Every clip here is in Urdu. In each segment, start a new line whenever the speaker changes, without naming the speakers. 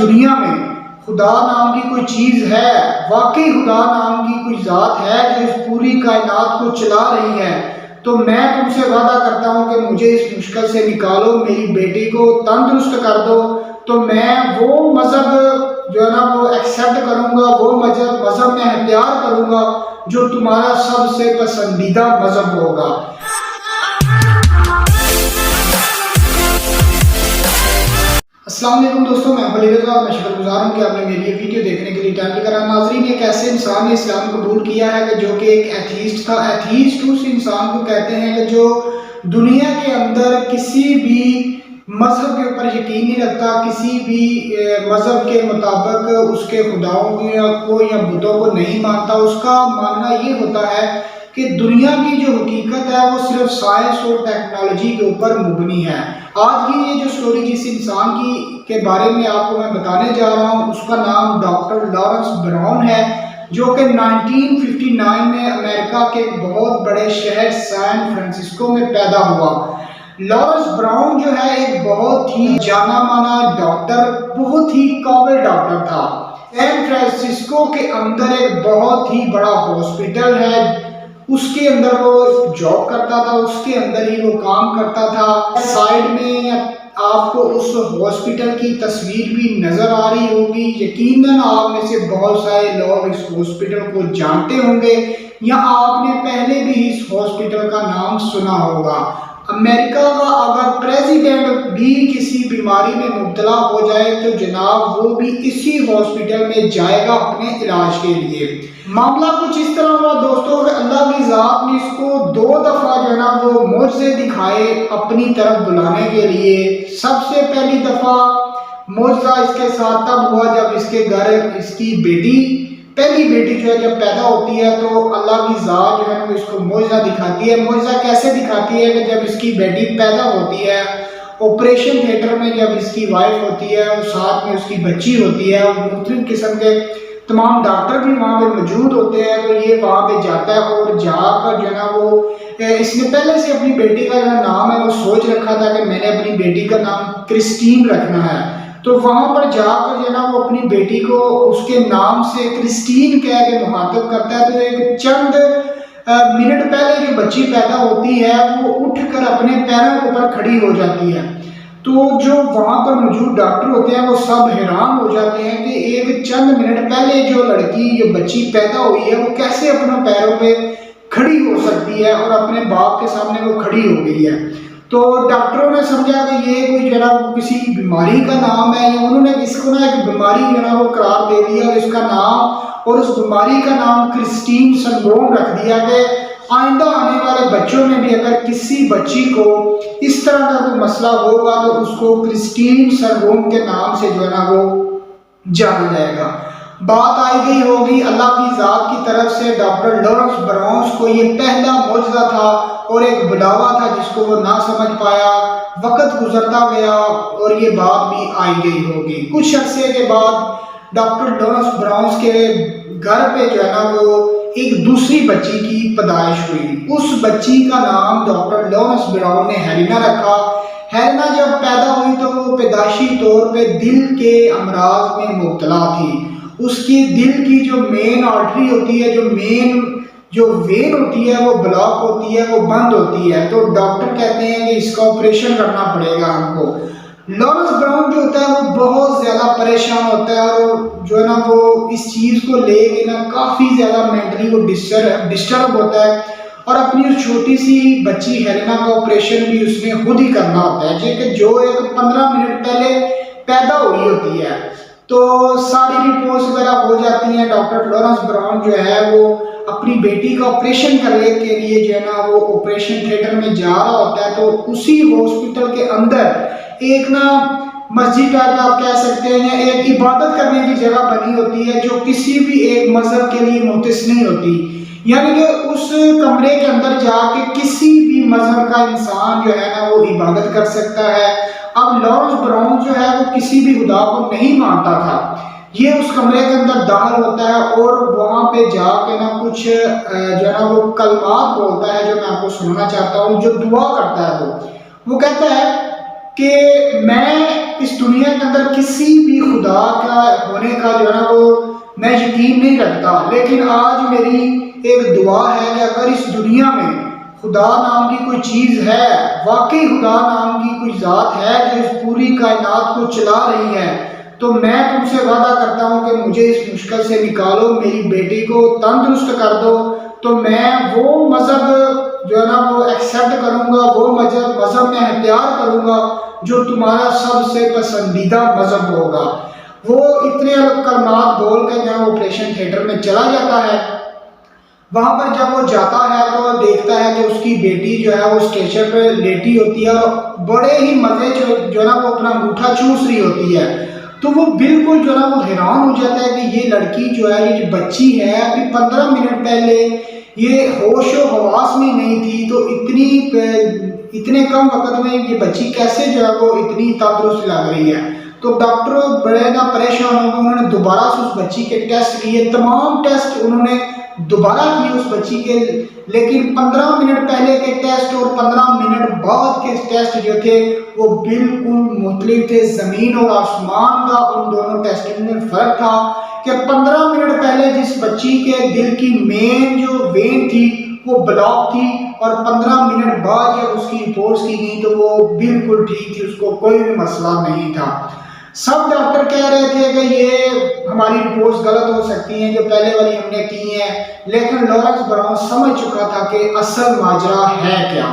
دنیا میں خدا نام کی کوئی چیز ہے، واقعی خدا نام کی کوئی ذات ہے جو اس پوری کائنات کو چلا رہی ہے، تو میں تم سے وعدہ کرتا ہوں کہ مجھے اس مشکل سے نکالو، میری بیٹی کو تندرست کر دو، تو میں وہ مذہب جو ہے نا وہ ایکسیپٹ کروں گا، وہ مذہب میں اختیار کروں گا جو تمہارا سب سے پسندیدہ مذہب ہوگا۔ السلام علیکم دوستوں، میں علی رضا اور میں شکر گزار ہوں کہ آپ نے میری یہ ویڈیو دیکھنے کے لیے ٹائم نکالا۔ ناظرین، ایک ایسے انسان نے اسلام قبول کیا ہے کہ جو کہ ایک ایتھیسٹ تھا۔ ایتھیسٹ اس انسان کو کہتے ہیں کہ جو دنیا کے اندر کسی بھی مذہب کے اوپر یقین نہیں رکھتا، کسی بھی مذہب کے مطابق اس کے خداؤں کو یا بتوں کو نہیں مانتا۔ اس کا ماننا یہ ہوتا ہے کہ دنیا کی جو حقیقت ہے وہ صرف سائنس اور ٹیکنالوجی کے اوپر مبنی ہے۔ آج کی یہ جو سٹوری جس انسان کے بارے میں آپ کو میں بتانے جا رہا ہوں، اس کا نام ڈاکٹر لارنس براؤن ہے، جو کہ 1959 میں امریکہ کے بہت بڑے شہر سان فرانسسکو میں پیدا ہوا۔ لارنس براؤن جو ہے ایک بہت ہی جانا مانا ڈاکٹر، بہت ہی قابل ڈاکٹر تھا۔ سان فرانسسکو کے اندر ایک بہت ہی بڑا ہاسپٹل ہے، اس کے اندر وہ جاب کرتا تھا، اس کے اندر ہی وہ کام کرتا تھا۔ سائیڈ میں آپ کو اس ہاسپٹل کی تصویر بھی نظر آ رہی ہوگی۔ یقیناً آپ میں سے بہت سارے لوگ اس ہاسپٹل کو جانتے ہوں گے یا آپ نے پہلے بھی اس ہاسپٹل کا نام سنا ہوگا۔ امریکہ کا اگر پریزیڈنٹ بھی کسی بیماری میں مبتلا ہو جائے تو جناب وہ بھی اسی ہاسپٹل میں جائے گا اپنے علاج کے لیے۔ معاملہ کچھ اس طرح ہوا دوستوں کہ اللہ کی ذات نے اس کو 2 دفعہ جو ہے نا وہ معجزے دکھائے اپنی طرف بلانے کے لیے۔ سب سے پہلی دفعہ معجزہ اس کے ساتھ تب ہوا جب اس کے گھر اس کی پہلی بیٹی جو ہے جب پیدا ہوتی ہے تو اللہ کی ذات جو ہے نا اس کو معجزہ دکھاتی ہے۔ معجزہ کیسے دکھاتی ہے کہ جب اس کی بیٹی پیدا ہوتی ہے، آپریشن تھیٹر میں جب اس کی وائف ہوتی ہے اور ساتھ میں اس کی بچی ہوتی ہے اور مختلف قسم کے تمام ڈاکٹر بھی وہاں پہ موجود ہوتے ہیں، تو یہ وہاں پہ جاتا ہے اور جا کر جو ہے نا وہ اس نے پہلے سے اپنی بیٹی کا جو نام ہے وہ سوچ رکھا تھا کہ میں نے اپنی بیٹی کا نام کرسٹین رکھنا ہے۔ تو وہاں پر جا کر جو ہے نا وہ اپنی بیٹی کو اس کے نام سے کرسٹین کہہ کے مخاطب کرتا ہے۔ تو ایک چند منٹ پہلے جو بچی پیدا ہوتی ہے وہ اٹھ کر اپنے پیروں کے اوپر کھڑی ہو جاتی ہے۔ تو جو وہاں پر موجود ڈاکٹر ہوتے ہیں وہ سب حیران ہو جاتے ہیں کہ ایک چند منٹ پہلے جو لڑکی جو بچی پیدا ہوئی ہے وہ کیسے اپنے پیروں پہ کھڑی ہو سکتی ہے اور اپنے باپ کے سامنے وہ کھڑی ہو گئی ہے۔ تو ڈاکٹروں نے سمجھا کہ یہ کوئی جو ہے نا کسی بیماری کا نام ہے، یا انہوں نے اس کو نا ایک بیماری جو ہے نا وہ قرار دے دیا اور اس کا نام اور اس بیماری کا نام کرسٹین سنڈروم رکھ دیا کہ آئندہ آنے والے بچوں میں بھی اگر کسی بچی کو اس طرح کا کوئی مسئلہ ہوگا تو اس کو کرسٹین سنڈروم کے نام سے جو ہے نا وہ جانا جائے گا۔ بات آئی گئی ہوگی اللہ کی ذات کی طرف سے ڈاکٹر لارنس براؤن کو یہ پہلا معجزہ تھا اور ایک بلاوا تھا جس کو وہ نہ سمجھ پایا۔ وقت گزرتا گیا اور یہ بات بھی آئی گئی ہوگی۔ کچھ عرصے کے بعد ڈاکٹر لارنس براؤن کے گھر پہ جو ہے نا وہ ایک دوسری بچی کی پیدائش ہوئی۔ اس بچی کا نام ڈاکٹر لارنس براؤن نے ہیلینا رکھا۔ ہیلینا جب پیدا ہوئی تو وہ پیدائشی طور پہ دل کے امراض میں مبتلا تھی۔ اس کی دل کی جو مین آرٹری ہوتی ہے، جو وین ہوتی ہے وہ بلاک ہوتی ہے، وہ بند ہوتی ہے، تو ڈاکٹر کہتے ہیں کہ اس کا آپریشن کرنا پڑے گا ہم کو۔ لارنس براؤن جو ہوتا ہے وہ بہت زیادہ پریشان ہوتا ہے اور جو ہے نا وہ اس چیز کو لے کے نا کافی زیادہ مینٹلی وہ ڈسٹرب ہوتا ہے اور اپنی اس چھوٹی سی بچی ہیلینا کا آپریشن بھی اس نے خود ہی کرنا ہوتا ہے کہ جو ایک 15 منٹ پہلے پیدا ہوئی ہوتی ہے۔ تو ساری رپورٹس وغیرہ ہو جاتی ہیں۔ ڈاکٹر لارنس براؤن جو ہے وہ اپنی بیٹی کا آپریشن کرنے کے لیے جو ہے نا وہ آپریشن تھیٹر میں جا رہا ہوتا ہے، تو اسی ہاسپٹل کے اندر ایک نا مسجد ٹائپ آپ کہہ سکتے ہیں، ایک عبادت کرنے کی جگہ بنی ہوتی ہے جو کسی بھی ایک مذہب کے لیے مختص نہیں ہوتی، یعنی کہ اس کمرے کے اندر جا کے کسی بھی مذہب کا انسان جو ہے نا وہ عبادت کر سکتا ہے۔ اب لارنس براؤن جو ہے وہ کسی بھی خدا کو نہیں مانتا تھا، یہ اس کمرے کے اندر داخل ہوتا ہے اور وہاں پہ جا کے نا کچھ جو ہے نا وہ کلمات بولتا ہے جو میں آپ کو سننا چاہتا ہوں، جو دعا کرتا ہے وہ کہتا ہے کہ میں اس دنیا کے اندر کسی بھی خدا کا ہونے کا جو ہے نا وہ میں یقین نہیں رکھتا، لیکن آج میری ایک دعا ہے کہ اگر اس دنیا میں خدا نام کی کوئی چیز ہے، واقعی خدا نام کی کوئی ذات ہے جو اس پوری کائنات کو چلا رہی ہے، تو میں تم سے وعدہ کرتا ہوں کہ مجھے اس مشکل سے نکالو، میری بیٹی کو تندرست کر دو، تو میں وہ مذہب جو ہے نا وہ ایکسیپٹ کروں گا، وہ مذہب میں اختیار کروں گا جو تمہارا سب سے پسندیدہ مذہب ہوگا۔ وہ اتنے کلمات بول کے جب آپریشن تھیٹر میں چلا جاتا ہے، وہاں پر جب وہ جاتا ہے تو دیکھتا ہے کہ اس کی بیٹی جو ہے وہ اسٹیچر پہ لیٹی ہوتی ہے اور بڑے ہی مزے جو ہے نا وہ اپنا انگوٹھا چوس رہی ہوتی ہے، تو وہ بالکل جو ہے نا وہ حیران ہو جاتا ہے کہ یہ لڑکی جو ہے، یہ جو بچی ہے، ابھی 15 منٹ پہلے یہ ہوش و حواس میں نہیں تھی، تو اتنے کم وقت میں یہ بچی کیسے جو ہے وہ اتنی تندرست لگ رہی ہے۔ تو ڈاکٹر بڑے نا پریشان ہو گئے، انہوں نے دوبارہ سے اس بچی کے ٹیسٹ لیے، تمام ٹیسٹ انہوں نے دوبارہ کیے اس بچی کے، لیکن 15 منٹ پہلے کے ٹیسٹ اور 15 منٹ بعد کے ٹیسٹ جو تھے وہ بالکل مختلف تھے، زمین اور آسمان کا ان دونوں ٹیسٹ میں فرق تھا کہ 15 منٹ پہلے جس بچی کے دل کی مین جو وین تھی وہ بلاک تھی، اور 15 منٹ بعد جب اس کی رپورٹس کی گئی تو وہ بالکل ٹھیک تھی، اس کو کوئی بھی مسئلہ نہیں تھا۔ سب ڈاکٹر کہہ رہے تھے کہ یہ ہماری رپورٹس غلط ہو سکتی ہیں جو پہلے والی ہم نے کی ہیں، لیکن لارنس براؤن سمجھ چکا تھا کہ اصل ماجرا ہے کیا۔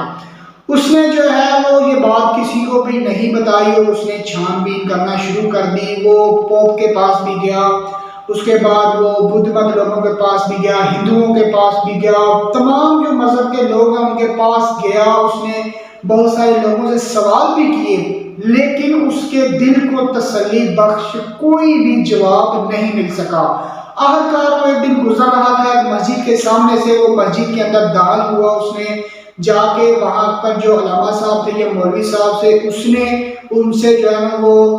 اس نے جو ہے وہ یہ بات کسی کو بھی نہیں بتائی اور اس نے چھان بین کرنا شروع کر دی۔ وہ پوپ کے پاس بھی گیا، اس کے بعد وہ بدھ مت لوگوں کے پاس بھی گیا، ہندوؤں کے پاس بھی گیا، تمام جو مذہب کے لوگ ہیں ان کے پاس گیا، اس نے بہت سارے لوگوں سے سوال بھی کیے، لیکن اس کے دل کو تسلی بخش کوئی بھی جواب نہیں مل سکا۔ آخرکار وہ ایک دن گزر رہا تھا ایک مسجد کے سامنے سے، وہ مسجد کے اندر داخل ہوا، اس نے جا کے وہاں پر جو علامہ صاحب تھے یا مولوی صاحب سے، اس نے ان سے جو ہے نا وہ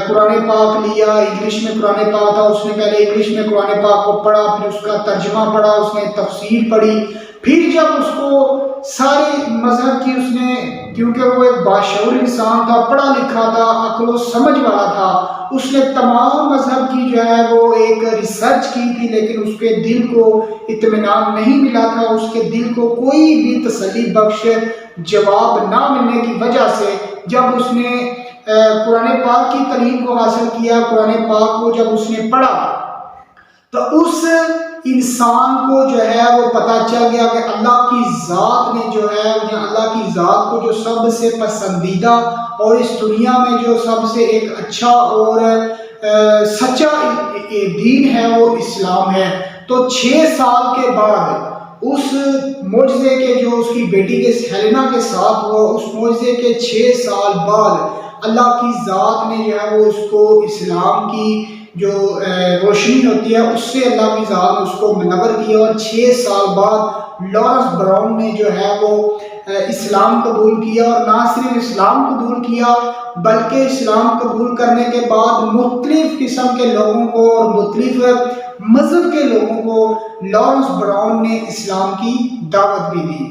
قرآن پاک لیا، انگلش میں قرآن پاک تھا، اس نے پہلے انگلش میں قرآن پاک کو پڑھا، پھر اس کا ترجمہ پڑھا، اس نے تفسیر پڑھی، پھر جب اس کو سارے مذہب کی اس نے، کیونکہ وہ ایک باشعور انسان تھا، پڑھا لکھا تھا، عقل و سمجھ والا تھا، اس نے تمام مذہب کی جو ہے وہ ایک ریسرچ کی تھی، لیکن اس کے دل کو اطمینان نہیں ملا تھا، اس کے دل کو کوئی بھی تسلی بخش جواب نہ ملنے کی وجہ سے جب اس نے قرآن پاک کی تعلیم کو حاصل کیا، قرآن پاک کو جب اس نے پڑھا، تو اس انسان کو جو ہے وہ پتہ چل گیا کہ اللہ کی ذات نے جو ہے، اللہ کی ذات کو جو سب سے پسندیدہ اور اس دنیا میں جو سب سے ایک اچھا اور سچا دین ہے وہ اسلام ہے۔ تو 6 سال کے بعد اس معجزے کے جو اس کی بیٹی کے ہیلینا کے ساتھ ہوا، اس معجزے کے 6 سال بعد اللہ کی ذات نے جو ہے وہ اس کو اسلام کی جو روشنی ہوتی ہے اس سے اللہ کی ذات نے اس کو منور کیا، اور 6 سال بعد لارنس براؤن نے جو ہے وہ اسلام قبول کیا، اور نہ صرف اسلام قبول کیا بلکہ اسلام قبول کرنے کے بعد مختلف قسم کے لوگوں کو اور مختلف مذہب کے لوگوں کو لارنس براؤن نے اسلام کی دعوت بھی دی۔